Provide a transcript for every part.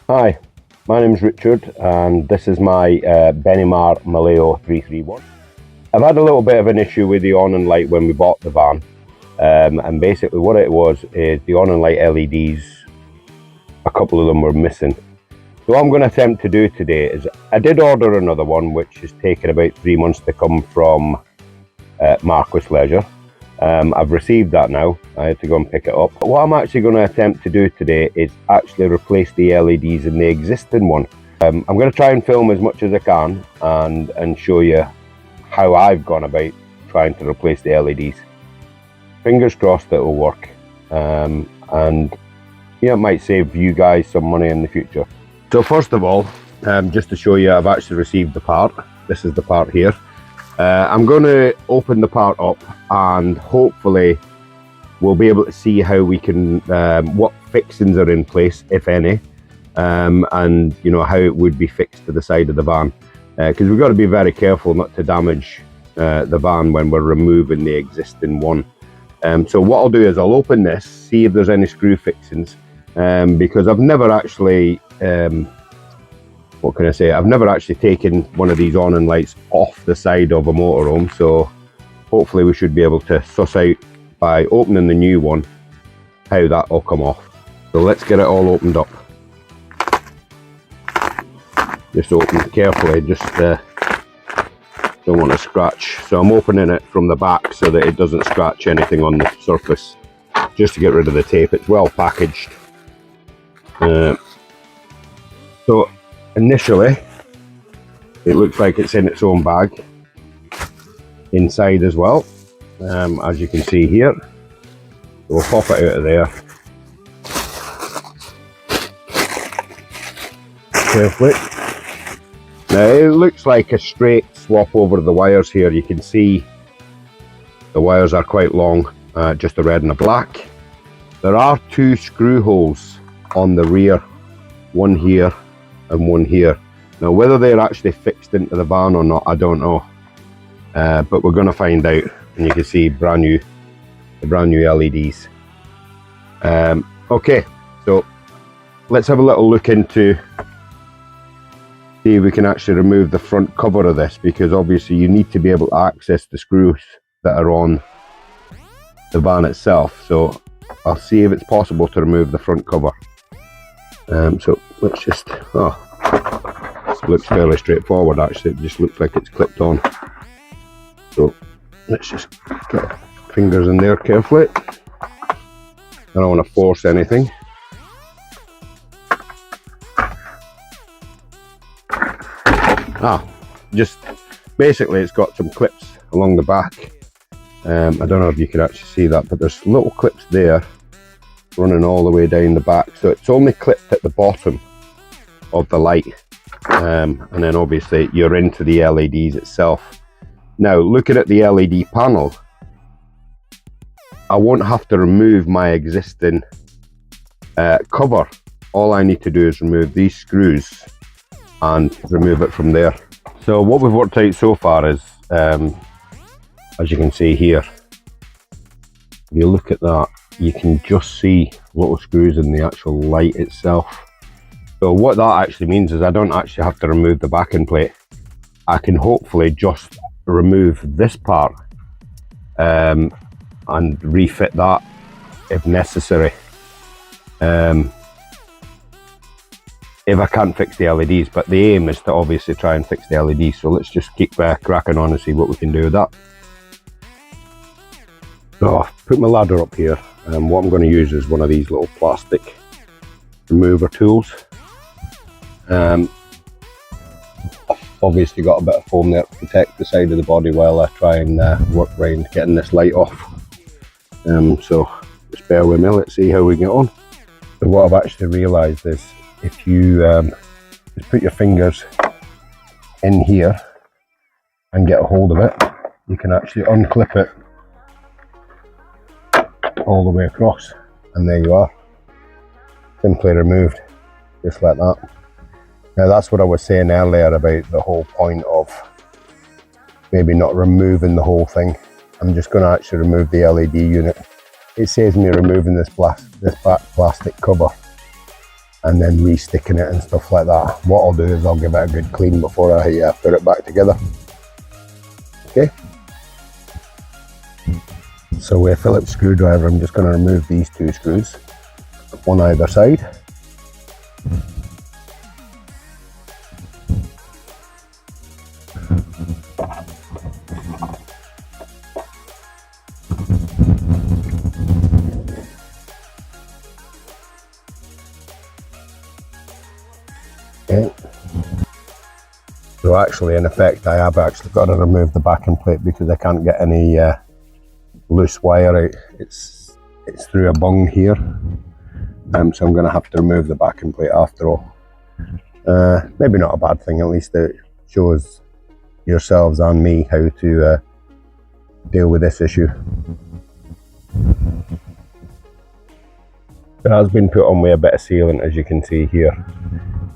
Hi, my name's Richard and this is my Benimar Maleo 331. I've had a little bit of an issue with the awning light when we bought the van, and basically what it was is the awning light LEDs, a couple of them were missing. So what I'm going to attempt to do today is, I did order another one which has taken about 3 months to come from Marquis Leisure. I've received that now. I had to go and pick it up. But what I'm actually going to attempt to do today is actually replace the LEDs in the existing one. I'm going to try and film as much as I can and show you how I've gone about trying to replace the LEDs. Fingers crossed it will work, and it might save you guys some money in the future. So first of all, just to show you, I've actually received the part. This is the part here. I'm going to open the part up and hopefully we'll be able to see how we can, what fixings are in place, if any, and how it would be fixed to the side of the van. Because we've got to be very careful not to damage the van when we're removing the existing one. So what I'll do is I'll open this, see if there's any screw fixings, because I've never actually, what can I say? I've never actually taken one of these awning lights off the side of a motorhome, so hopefully we should be able to suss out by opening the new one how that will come off. So let's get it all opened up. Just open it carefully, just don't want to scratch. So I'm opening it from the back so that it doesn't scratch anything on the surface, just to get rid of the tape. It's well packaged. So initially, it looks like it's in its own bag, inside as well, as you can see here. So we'll pop it out of there. Carefully. Now it looks like a straight swap over the wires here. You can see the wires are quite long, just a red and a black. There are 2 screw holes on the rear, one here and one here. Now whether they're actually fixed into the van or not, I don't know, but we're going to find out. And you can see the brand new LEDs. Okay, so let's have a little look into, see if we can actually remove the front cover of this, because obviously you need to be able to access the screws that are on the van itself. So I'll see if it's possible to remove the front cover. So let's just, this looks fairly straightforward actually. It just looks like it's clipped on. So let's just get fingers in there carefully. I don't want to force anything. Just basically it's got some clips along the back. I don't know if you can actually see that, but there's little clips there running all the way down the back. So it's only clipped at the bottom of the light, and then obviously you're into the LEDs itself. Now looking at the LED panel, I won't have to remove my existing cover. All I need to do is remove these screws and remove it from there. So what we've worked out so far is, as you can see here, if you look at that, you can just see little screws in the actual light itself. So what that actually means is I don't actually have to remove the backing plate. I can hopefully just remove this part and refit that if necessary, if I can't fix the LEDs. But the aim is to obviously try and fix the LEDs, so let's just keep cracking on and see what we can do with that. So put my ladder up here, and what I'm going to use is one of these little plastic remover tools. Obviously got a bit of foam there to protect the side of the body while I try and work around getting this light off. So just bear with me, let's see how we get on. So what I've actually realised is, if you just put your fingers in here and get a hold of it, you can actually unclip it all the way across, and there you are, simply removed, just like that. Now that's what I was saying earlier about the whole point of maybe not removing the whole thing. I'm just going to actually remove the LED unit. It saves me removing this back plastic cover. and then re-sticking it and stuff like that. What I'll do is I'll give it a good clean before I put it back together. Okay. So with a Phillips screwdriver, I'm just going to remove these two screws, one either side. Okay. So actually, in effect, I have actually got to remove the backing plate because I can't get any loose wire out. It's through a bung here, so I'm going to have to remove the backing plate after all. Maybe not a bad thing, at least it shows yourselves and me how to deal with this issue. It has been put on with a bit of sealant, as you can see here.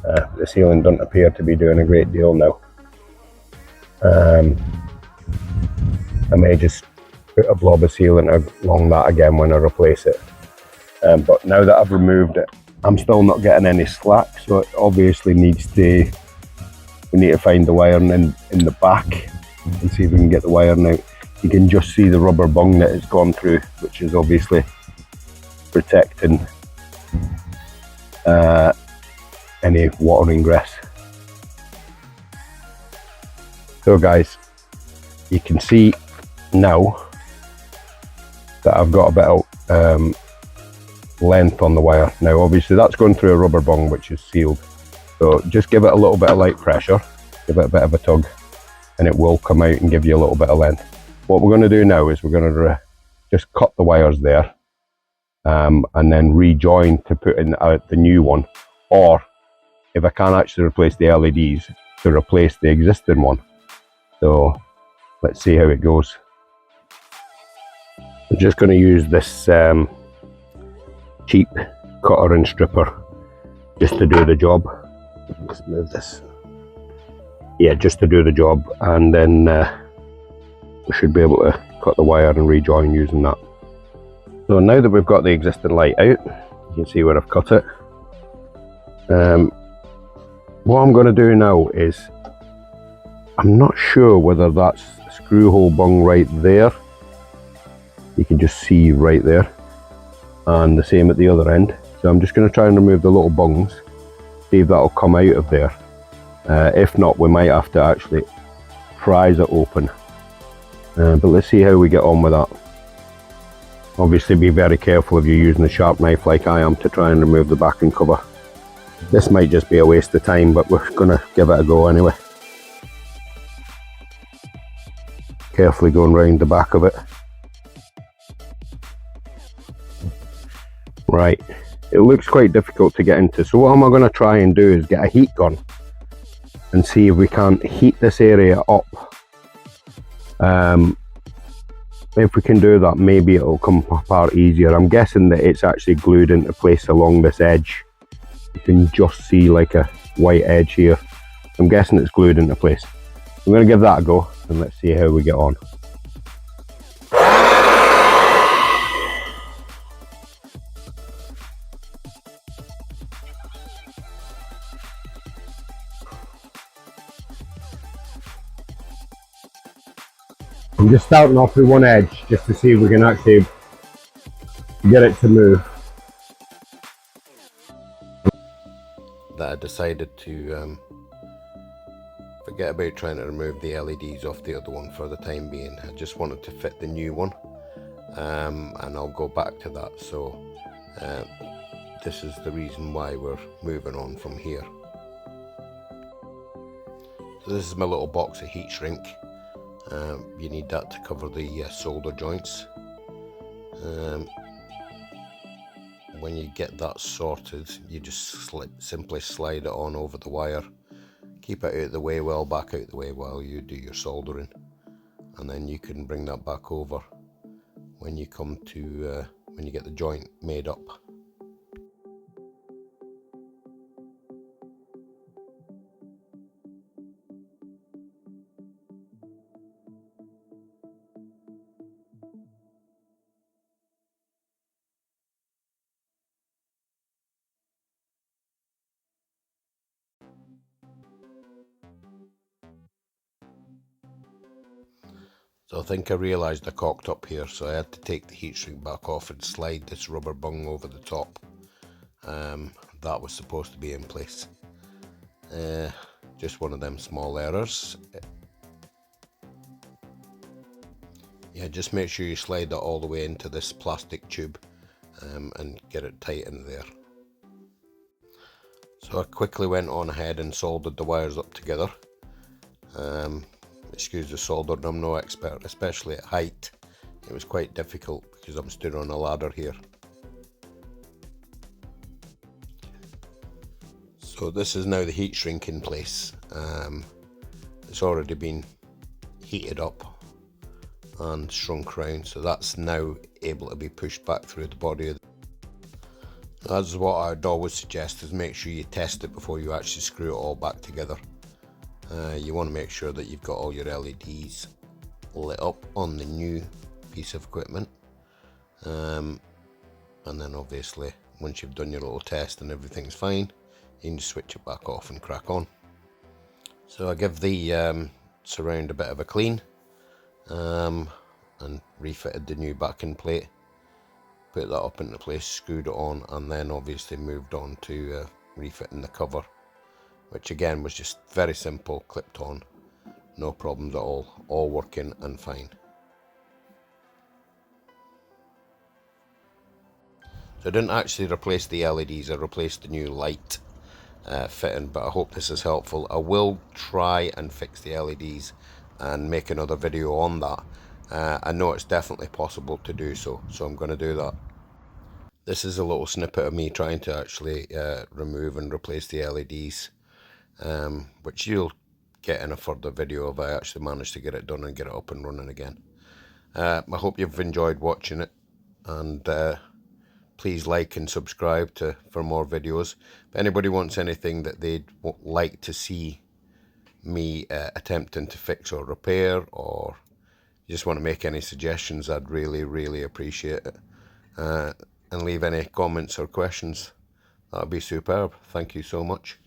The sealant doesn't appear to be doing a great deal now. I may just put a blob of sealant along that again when I replace it. But now that I've removed it, I'm still not getting any slack, so it obviously needs to, we need to find the wiring in the back and see if we can get the wiring out. You can just see the rubber bung that it's gone through, which is obviously protecting any water ingress. So guys, you can see now that I've got a bit of length on the wire. Now obviously that's going through a rubber bung which is sealed, so just give it a little bit of light pressure, give it a bit of a tug, and it will come out and give you a little bit of length. What we're going to do now is we're going to just cut the wires there, and then rejoin to put in the new one, or if I can't actually replace the LEDs, to replace the existing one. So let's see how it goes. I'm just going to use this cheap cutter and stripper just to do the job. Let's move this. Yeah, just to do the job, and then we should be able to cut the wire and rejoin using that. So now that we've got the existing light out, you can see where I've cut it. What I'm going to do now is, I'm not sure whether that's a screw hole bung right there. You can just see right there, and the same at the other end. So I'm just going to try and remove the little bungs, see if that'll come out of there. If not, we might have to actually prise it open. But let's see how we get on with that. Obviously be very careful if you're using a sharp knife like I am to try and remove the backing cover. This might just be a waste of time, but we're going to give it a go anyway. Carefully going round the back of it. Right, it looks quite difficult to get into, so what am I going to try and do is get a heat gun and see if we can heat this area up. If we can do that, maybe it'll come apart easier. I'm guessing that it's actually glued into place along this edge. You can just see like a white edge here. I'm guessing it's glued into place. I'm going to give that a go and let's see how we get on. I'm just starting off with one edge just to see if we can actually get it to move. That I decided to forget about trying to remove the LEDs off the other one for the time being. I just wanted to fit the new one, and I'll go back to that. So this is the reason why we're moving on from here. So this is my little box of heat shrink. You need that to cover the solder joints. When you get that sorted, you just simply slide it on over the wire, keep it out of the way well, back out the way while you do your soldering, and then you can bring that back over when you come to when you get the joint made up. So I think I realised I cocked up here, so I had to take the heat shrink back off and slide this rubber bung over the top. That was supposed to be in place. Just one of them small errors. Yeah, just make sure you slide that all the way into this plastic tube and get it tight in there. So I quickly went on ahead and soldered the wires up together. Excuse the soldering, I'm no expert, especially at height. It was quite difficult because I'm stood on a ladder here. So this is now the heat shrink in place. It's already been heated up and shrunk round, so that's now able to be pushed back through the body of the... That's what I'd always suggest, is make sure you test it before you actually screw it all back together. You want to make sure that you've got all your LEDs lit up on the new piece of equipment, and then obviously once you've done your little test and everything's fine, you can just switch it back off and crack on. So I give the surround a bit of a clean, and refitted the new backing plate, put that up into place, screwed it on, and then obviously moved on to refitting the cover, which again was just very simple, clipped on, no problems at all working and fine. So I didn't actually replace the LEDs, I replaced the new light fitting, but I hope this is helpful. I will try and fix the LEDs and make another video on that. I know it's definitely possible to do so, so I'm going to do that. This is a little snippet of me trying to actually remove and replace the LEDs, which you'll get in a further video if I actually manage to get it done and get it up and running again. I hope you've enjoyed watching it, and please like and subscribe for more videos. If anybody wants anything that they'd like to see me attempting to fix or repair, or you just want to make any suggestions, I'd really appreciate it. And leave any comments or questions. That would be superb. Thank you so much.